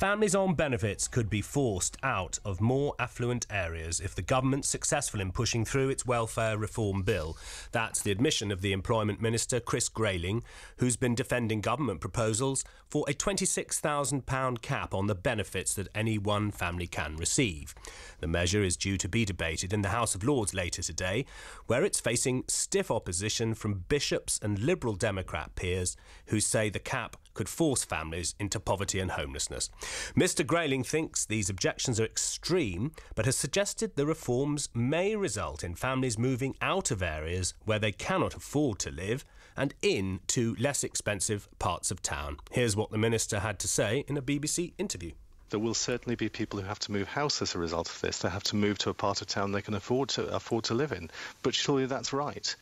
Families on benefits could be forced out of more affluent areas if the government's successful in pushing through its welfare reform bill. That's the admission of the Employment Minister, Chris Grayling, who's been defending government proposals for a £26,000 cap on the benefits that any one family can receive. The measure is due to be debated in the House of Lords later today, where it's facing stiff opposition from bishops and Liberal Democrat peers who say the cap could force families into poverty and homelessness. Mr Grayling thinks these objections are extreme, but has suggested the reforms may result in families moving out of areas where they cannot afford to live and into less expensive parts of town. Here's what the minister had to say in a BBC interview. There will certainly be people who have to move house as a result of this. They have to move to a part of town they can afford to live in. But surely that's right.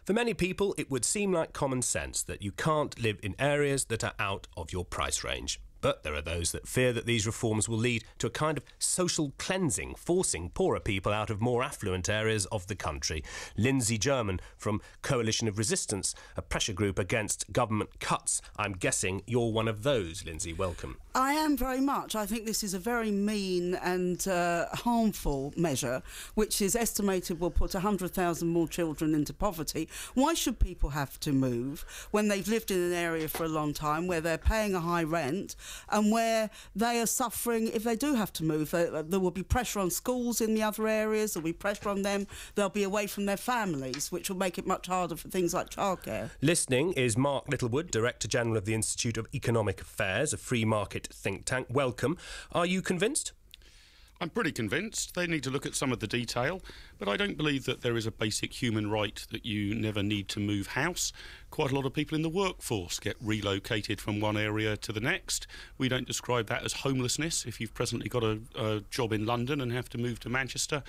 For many people, it would seem like common sense that you can't live in areas that are out of your price range. But there are those that fear that these reforms will lead to a kind of social cleansing, forcing poorer people out of more affluent areas of the country. Lindsey German from Coalition of Resistance, a pressure group against government cuts. I'm guessing you're one of those, Lindsey. Welcome. I am very much. I think this is a very mean and harmful measure, which is estimated will put 100,000 more children into poverty. Why should people have to move when they've lived in an area for a long time, where they're paying a high rent, and where they are suffering if they do have to move? There will be pressure on schools in the other areas, there will be pressure on them, they'll be away from their families, which will make it much harder for things like childcare. Listening is Mark Littlewood, Director General of the Institute of Economic Affairs, a free market think tank. Welcome. Are you convinced? I'm pretty convinced. They need to look at some of the detail, but I don't believe that there is a basic human right that you never need to move house. Quite a lot of people in the workforce get relocated from one area to the next. We don't describe that as homelessness if you've presently got a job in London and have to move to Manchester.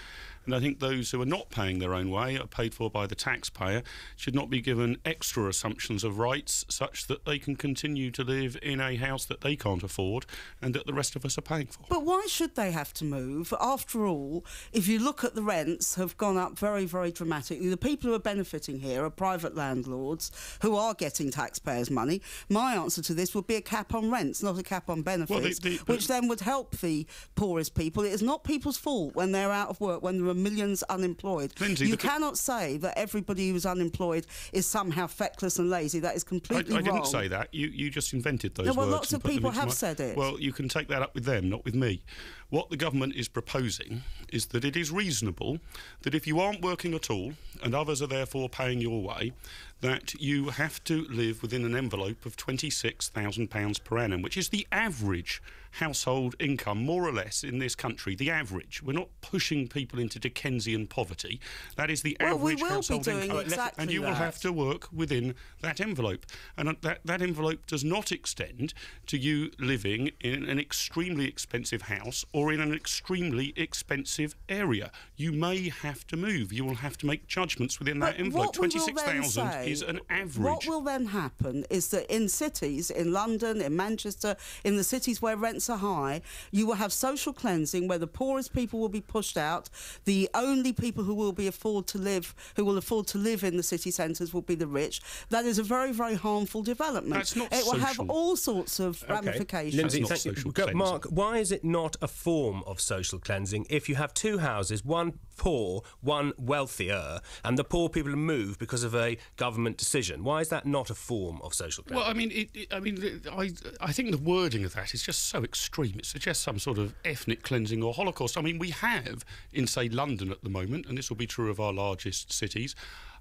And I think those who are not paying their own way, are paid for by the taxpayer, should not be given extra assumptions of rights such that they can continue to live in a house that they can't afford and that the rest of us are paying for. But why should they have to move? After all, if you look at the rents have gone up very, very dramatically. The people who are benefiting here are private landlords who are getting taxpayers' money. My answer to this would be a cap on rents, not a cap on benefits, which then would help the poorest people. It is not people's fault when they're out of work, when there are millions unemployed. Lindsey, you cannot say that everybody who's unemployed is somehow feckless and lazy. That is completely wrong. I didn't say that. You just invented those words. Well, lots of people have said it. Well, you can take that up with them, not with me. What the government is proposing is that it is reasonable that if you aren't working at all and others are therefore paying your way, that you have to live within an envelope of £26,000 per annum, which is the average household income, more or less, in this country. The average. We're not pushing people into Dickensian poverty. That is the average household income. Exactly and you will have to work within that envelope. And that envelope does not extend to you living in an extremely expensive house or in an extremely expensive area. You may have to move. You will have to make judgments within that envelope. 26,000 is an average. What will then happen is that in cities, in London, in Manchester, in the cities where rents are high, you will have social cleansing where the poorest people will be pushed out. The only people who will afford to live in the city centres will be the rich. That is a very, very harmful development. That's not It will social. have all sorts of ramifications. Lindsey, That's not social cleansing. Mark, why is it not a form of social cleansing if you have two houses, one poor, one wealthier, and the poor people move because of a government decision? Why is that not a form of social cleansing? Well, I think the wording of that is just so extreme. It suggests some sort of ethnic cleansing or Holocaust. I mean, we have in, say, London at the moment, and this will be true of our largest cities,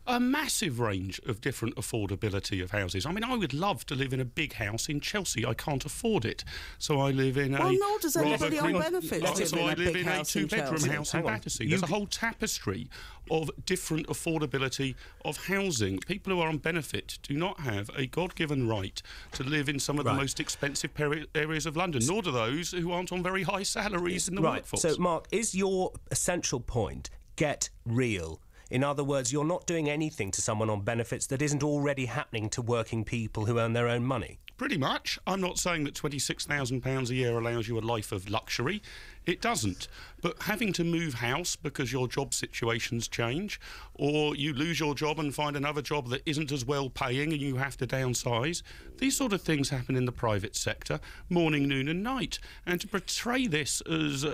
a massive range of different affordability of houses. I mean, I would love to live in a big house in Chelsea. I can't afford it. So I live in Well, nor does anybody on benefits So I live in a house in two-bedroom Chelsea. house in Battersea. There's a whole tapestry of different affordability of housing. People who are on benefit do not have a God-given right to live in some of the most expensive areas of London, nor do those who aren't on very high salaries in the workforce. So, Mark, is your essential point get real? In other words, you're not doing anything to someone on benefits that isn't already happening to working people who earn their own money. Pretty much. I'm not saying that £26,000 a year allows you a life of luxury. It doesn't. But having to move house because your job situations change, or you lose your job and find another job that isn't as well paying and you have to downsize, these sort of things happen in the private sector, morning, noon and night. And to portray this as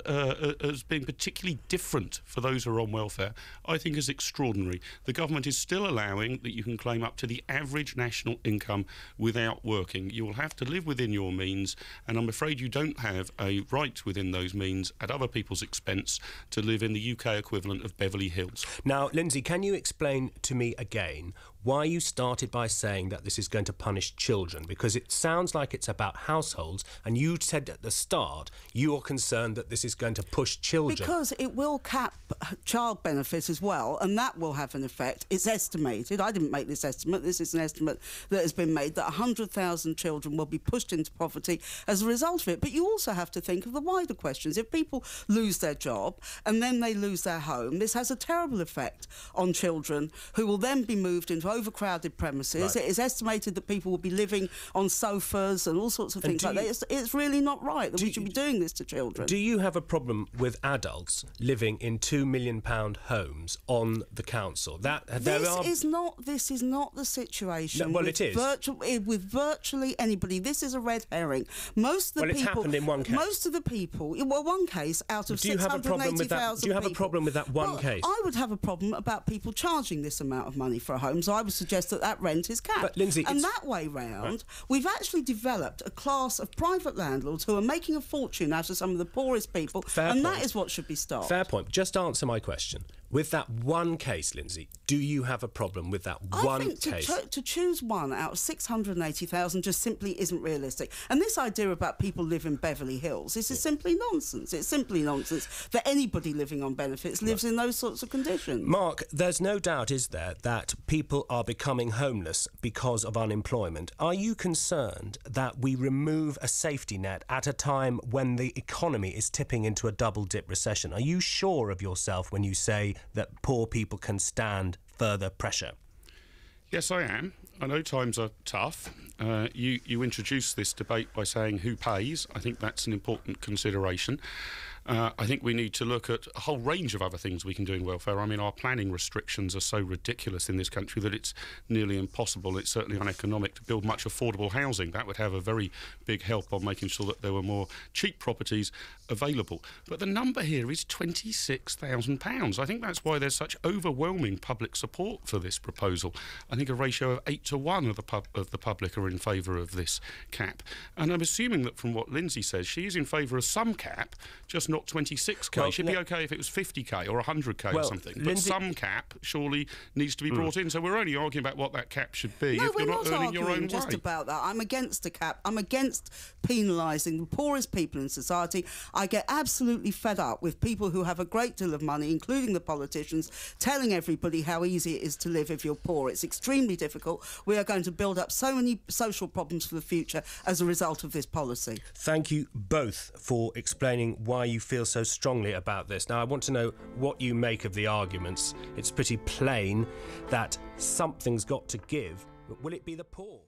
being particularly different for those who are on welfare, I think is extraordinary. The government is still allowing that you can claim up to the average national income without working. You will have to live within your means, and I'm afraid you don't have a right within those means at other people's expense to live in the UK equivalent of Beverly Hills. Now, Lindsey, can you explain to me again why you started by saying that this is going to punish children? Because it sounds like it's about households, and you said at the start you are concerned that this is going to push children. Because it will cap child benefit as well, and that will have an effect. It's estimated, I didn't make this estimate, this is an estimate that has been made, that 100,000 children will be pushed into poverty as a result of it. But you also have to think of the wider questions. If people lose their job and then they lose their home, this has a terrible effect on children who will then be moved into overcrowded premises. Right. It is estimated that people will be living on sofas and all sorts of things like that. It's really not right that we should be doing this to children. Do you have a problem with adults living in £2 million homes on the council? This is not the situation. No, well, it is. With virtually anybody. This is a red herring. Most of the it's happened in one case. Most of the people, well, one case out of 680,000 Do you have a problem with that one case? I would have a problem about people charging this amount of money for a home, so I would suggest that rent is capped. But, Lindsey, and that way round, right, we've actually developed a class of private landlords who are making a fortune out of some of the poorest people, that is what should be stopped. Fair point. Just answer my question. With that one case, Lindsey, do you have a problem with that one case? I think to choose one out of 680,000 just simply isn't realistic. And this idea about people live in Beverly Hills, this is simply nonsense. It's simply nonsense that anybody living on benefits lives in those sorts of conditions. Mark, there's no doubt, is there, that people are becoming homeless because of unemployment. Are you concerned that we remove a safety net at a time when the economy is tipping into a double-dip recession? Are you sure of yourself when you say that poor people can stand further pressure? Yes, I am. I know times are tough. You introduced this debate by saying who pays. I think that's an important consideration. I think we need to look at a whole range of other things we can do in welfare. I mean, our planning restrictions are so ridiculous in this country that it's nearly impossible. It's certainly uneconomic to build much affordable housing. That would have a very big help on making sure that there were more cheap properties available. But the number here is £26,000. I think that's why there's such overwhelming public support for this proposal. I think a ratio of 8 to 1 of the public are in favour of this cap. And I'm assuming that from what Lindsey says, she is in favour of some cap, just not 26k. Well, She'd be okay if it was 50k or 100k or something. But Lindsey, some cap surely needs to be brought in. So we're only arguing about what that cap should be if you're not earning your own just way. About that. I'm against a cap. I'm against penalising the poorest people in society. I get absolutely fed up with people who have a great deal of money, including the politicians, telling everybody how easy it is to live if you're poor. It's extremely difficult. We are going to build up so many social problems for the future as a result of this policy. Thank you both for explaining why you feel so strongly about this. Now, I want to know what you make of the arguments. It's pretty plain that something's got to give, but will it be the poor?